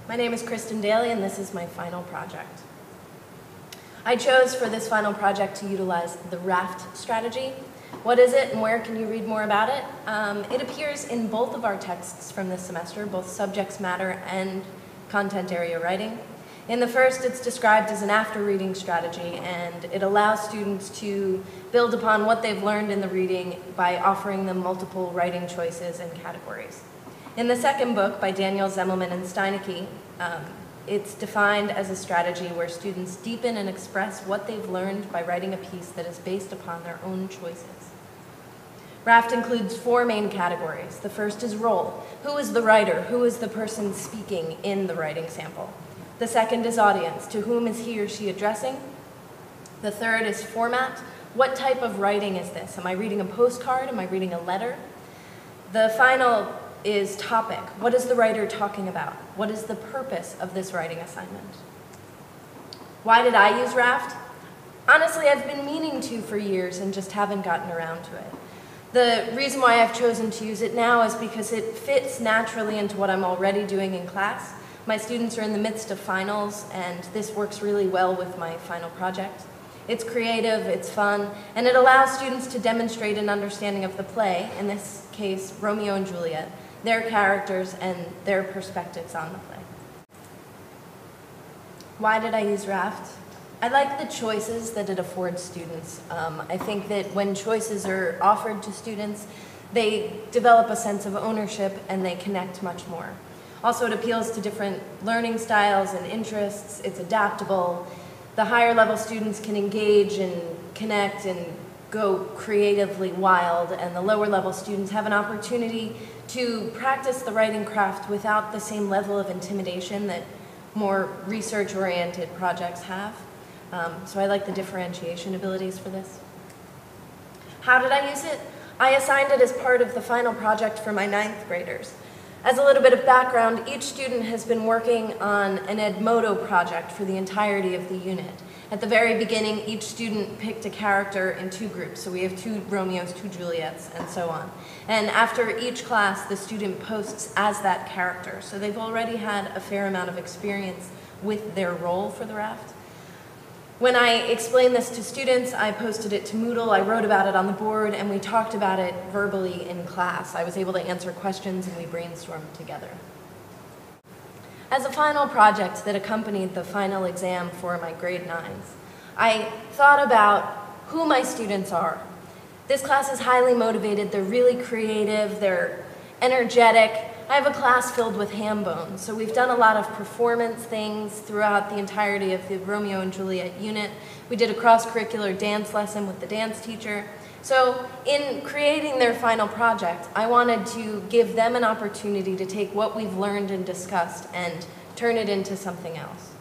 My name is Kristen Daly, and this is my final project. I chose for this final project to utilize the RAFT strategy. What is it and where can you read more about it? It appears in both of our texts from this semester, both subjects matter and content area writing. In the first, it's described as an after-reading strategy, and it allows students to build upon what they've learned in the reading by offering them multiple writing choices and categories. In the second book, by Daniel Zemmelman and Steinecke, it's defined as a strategy where students deepen and express what they've learned by writing a piece that is based upon their own choices. RAFT includes 4 main categories. The first is role. Who is the writer? Who is the person speaking in the writing sample? The second is audience. To whom is he or she addressing? The third is format. What type of writing is this? Am I reading a postcard? Am I reading a letter? The final is topic. What is the writer talking about? What is the purpose of this writing assignment? Why did I use RAFT? Honestly, I've been meaning to for years and just haven't gotten around to it. The reason why I've chosen to use it now is because it fits naturally into what I'm already doing in class. My students are in the midst of finals, and this works really well with my final project. It's creative, it's fun, and it allows students to demonstrate an understanding of the play, in this case, Romeo and Juliet, their characters and their perspectives on the play. Why did I use RAFT? I like the choices that it affords students. I think that when choices are offered to students, they develop a sense of ownership and they connect much more. Also, it appeals to different learning styles and interests. It's adaptable. The higher level students can engage and connect and go creatively wild, and the lower level students have an opportunity to practice the writing craft without the same level of intimidation that more research-oriented projects have. So I like the differentiation abilities for this. How did I use it? I assigned it as part of the final project for my 9th graders. As a little bit of background, each student has been working on an Edmodo project for the entirety of the unit. At the very beginning, each student picked a character in 2 groups. So we have 2 Romeos, 2 Juliets, and so on. And after each class, the student posts as that character. So they've already had a fair amount of experience with their role for the RAFT. When I explained this to students, I posted it to Moodle, I wrote about it on the board, and we talked about it verbally in class. I was able to answer questions and we brainstormed together. As a final project that accompanied the final exam for my grade 9s, I thought about who my students are. This class is highly motivated, they're really creative, they're energetic. I have a class filled with ham bones, so we've done a lot of performance things throughout the entirety of the Romeo and Juliet unit. We did a cross-curricular dance lesson with the dance teacher. So in creating their final project, I wanted to give them an opportunity to take what we've learned and discussed and turn it into something else.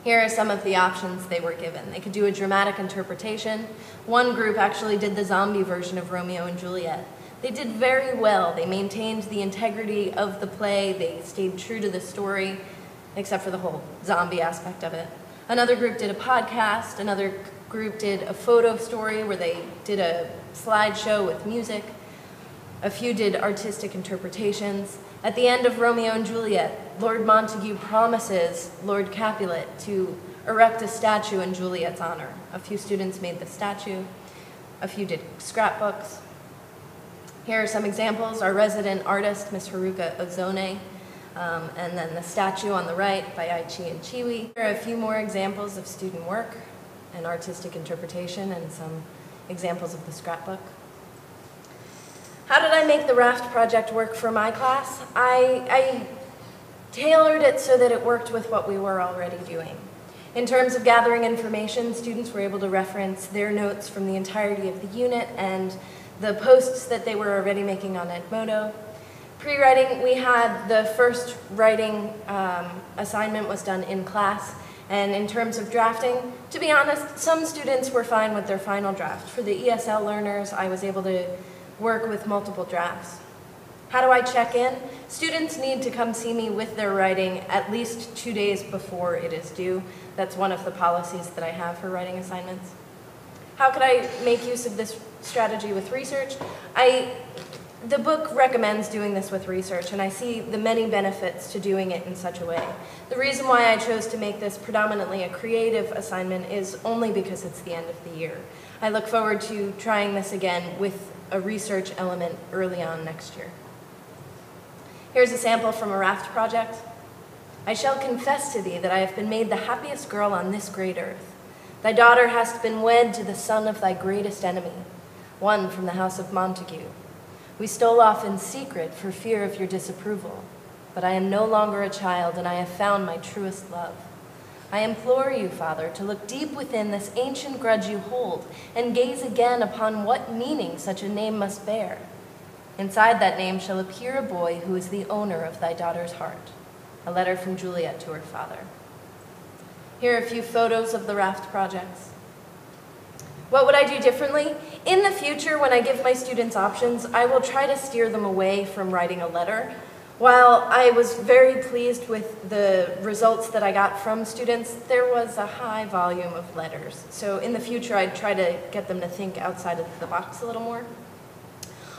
Here are some of the options they were given. They could do a dramatic interpretation. One group actually did the zombie version of Romeo and Juliet. They did very well. They maintained the integrity of the play. They stayed true to the story, except for the whole zombie aspect of it. Another group did a podcast. Another group did a photo story where they did a slideshow with music. A few did artistic interpretations. At the end of Romeo and Juliet, Lord Montague promises Lord Capulet to erect a statue in Juliet's honor. A few students made the statue. A few did scrapbooks. Here are some examples. Our resident artist, Miss Haruka Ozone, and then the statue on the right by Aichi and Chiwi. Here are a few more examples of student work and artistic interpretation and some examples of the scrapbook. How did I make the RAFT project work for my class? I tailored it so that it worked with what we were already doing. In terms of gathering information, students were able to reference their notes from the entirety of the unit and the posts that they were already making on Edmodo. Pre-writing, we had the first writing assignment was done in class, and in terms of drafting, to be honest, some students were fine with their final draft. For the ESL learners, I was able to work with multiple drafts. How do I check in? Students need to come see me with their writing at least 2 days before it is due. That's one of the policies that I have for writing assignments. How could I make use of this strategy with research? I The book recommends doing this with research, and I see the many benefits to doing it in such a way. The reason why I chose to make this predominantly a creative assignment is only because it's the end of the year. I look forward to trying this again with a research element early on next year. Here's a sample from a RAFT project. I shall confess to thee that I have been made the happiest girl on this great earth. Thy daughter hast been wed to the son of thy greatest enemy, one from the house of Montague. We stole off in secret for fear of your disapproval, but I am no longer a child, and I have found my truest love. I implore you, Father, to look deep within this ancient grudge you hold, and gaze again upon what meaning such a name must bear. Inside that name shall appear a boy who is the owner of thy daughter's heart. A letter from Juliet to her father. Here are a few photos of the RAFT projects. What would I do differently? In the future, when I give my students options, I will try to steer them away from writing a letter. While I was very pleased with the results that I got from students, there was a high volume of letters. So in the future, I'd try to get them to think outside of the box a little more.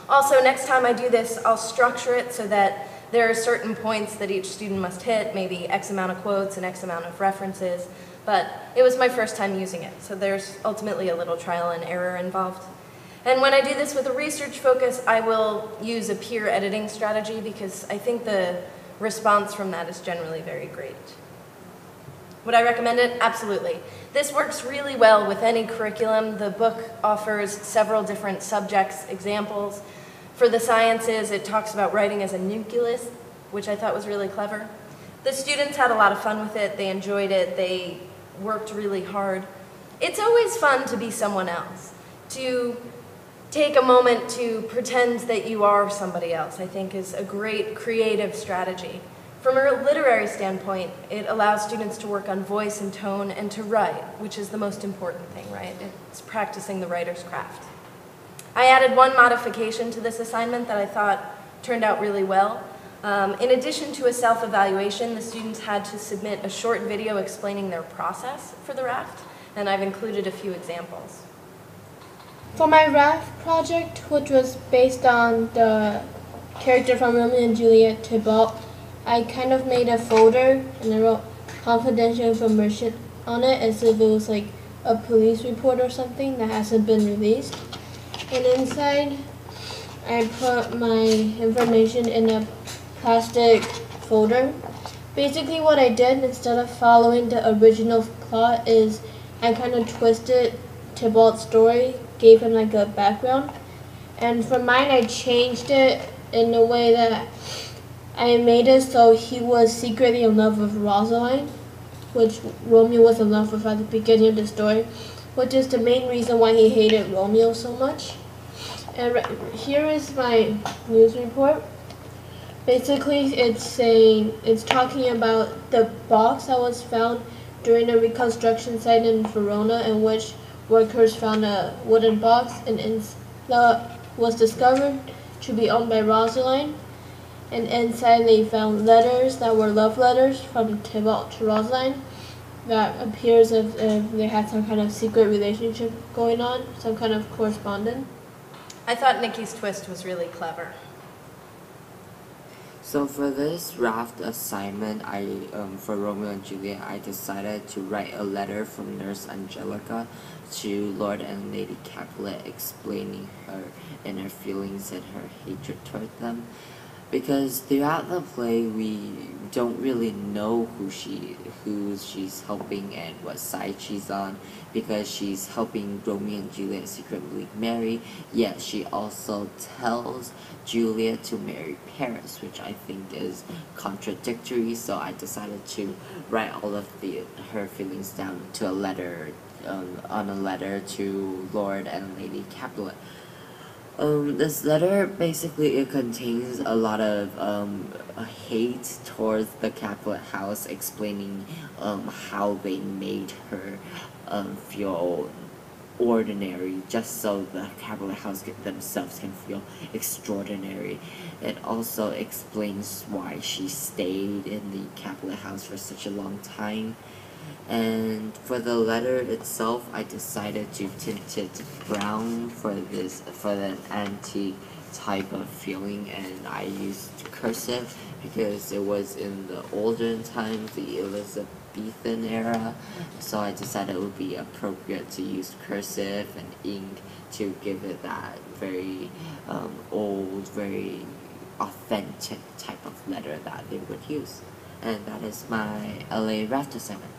Also, next time I do this, I'll structure it so that there are certain points that each student must hit, maybe X amount of quotes and X amount of references. But it was my first time using it, so there's ultimately a little trial and error involved. And when I do this with a research focus, I will use a peer editing strategy because I think the response from that is generally very great. Would I recommend it? Absolutely. This works really well with any curriculum. The book offers several different subjects, examples. For the sciences, it talks about writing as a nucleus, which I thought was really clever. The students had a lot of fun with it. They enjoyed it. They worked really hard. It's always fun to be someone else, to take a moment to pretend that you are somebody else, I think is a great creative strategy. From a literary standpoint, it allows students to work on voice and tone and to write, which is the most important thing, right? It's practicing the writer's craft. I added one modification to this assignment that I thought turned out really well. In addition to a self-evaluation, the students had to submit a short video explaining their process for the RAFT, and I've included a few examples. For my RAFT project, which was based on the character from Romeo and Juliet, Tybalt, I kind of made a folder and I wrote confidential information on it as if it was like a police report or something that hasn't been released. And inside, I put my information in a plastic folder. Basically what I did, instead of following the original plot, is I kind of twisted Tybalt's story, gave him like a background. And for mine, I changed it in a way that I made it so he was secretly in love with Rosaline, which Romeo was in love with at the beginning of the story, which is the main reason why he hated Romeo so much. And here is my news report. Basically, it's talking about the box that was found during a reconstruction site in Verona, in which workers found a wooden box that was discovered to be owned by Rosaline. And inside they found letters that were love letters from Tybalt to Rosaline that appears as if they had some kind of secret relationship going on, some kind of correspondence. I thought Nikki's twist was really clever. So for this RAFT assignment, for Romeo and Juliet, I decided to write a letter from Nurse Angelica to Lord and Lady Capulet explaining her inner feelings and her hatred toward them. Because throughout the play, we don't really know who she's helping and what side she's on, because she's helping Romeo and Juliet secretly marry, yet she also tells Juliet to marry Paris, which I think is contradictory, so I decided to write all of her feelings down to a letter, on a letter to Lord and Lady Capulet. This letter, basically, it contains a lot of hate towards the Capulet house, explaining how they made her feel ordinary, just so the Capulet house themselves can feel extraordinary. It also explains why she stayed in the Capulet house for such a long time. And for the letter itself, I decided to tint it brown for the type of feeling, and I used cursive because it was in the olden times, the Elizabethan era, so I decided it would be appropriate to use cursive and ink to give it that very old, very authentic type of letter that they would use. And that is my LA RAFT assignment.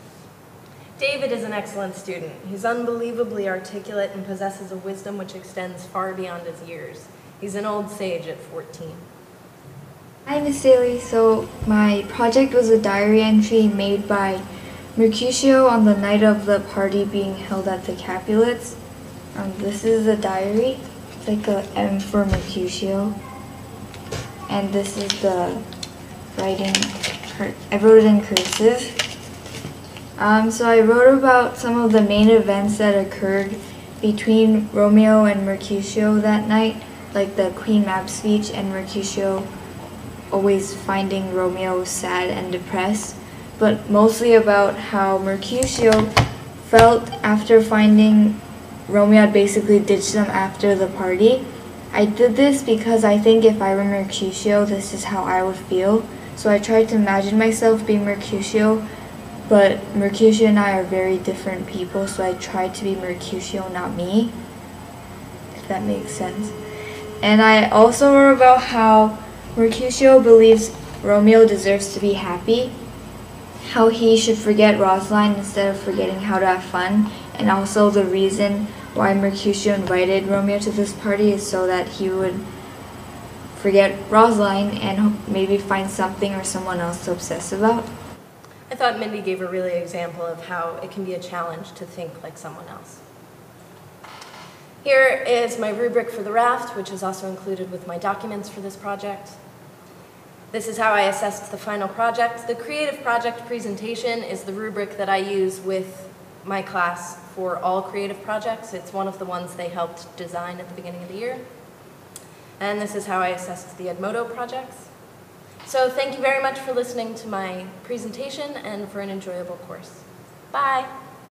David is an excellent student. He's unbelievably articulate and possesses a wisdom which extends far beyond his years. He's an old sage at 14. Hi, Miss Daly. So my project was a diary entry made by Mercutio on the night of the party being held at the Capulets. This is a diary. It's like a M for Mercutio. And this is the writing. I wrote it in cursive. So I wrote about some of the main events that occurred between Romeo and Mercutio that night, like the Queen Mab speech and Mercutio always finding Romeo sad and depressed, but mostly about how Mercutio felt after finding Romeo had basically ditched them after the party. I did this because I think if I were Mercutio, this is how I would feel. So I tried to imagine myself being Mercutio, but Mercutio and I are very different people, so I tried to be Mercutio, not me, if that makes sense. And I also wrote about how Mercutio believes Romeo deserves to be happy, how he should forget Rosaline instead of forgetting how to have fun, and also the reason why Mercutio invited Romeo to this party is so that he would forget Rosaline and maybe find something or someone else to obsess about. I thought Mindy gave a really example of how it can be a challenge to think like someone else. Here is my rubric for the RAFT, which is also included with my documents for this project. This is how I assessed the final project. The creative project presentation is the rubric that I use with my class for all creative projects. It's one of the ones they helped design at the beginning of the year. And this is how I assessed the Edmodo projects. So thank you very much for listening to my presentation and for an enjoyable course. Bye.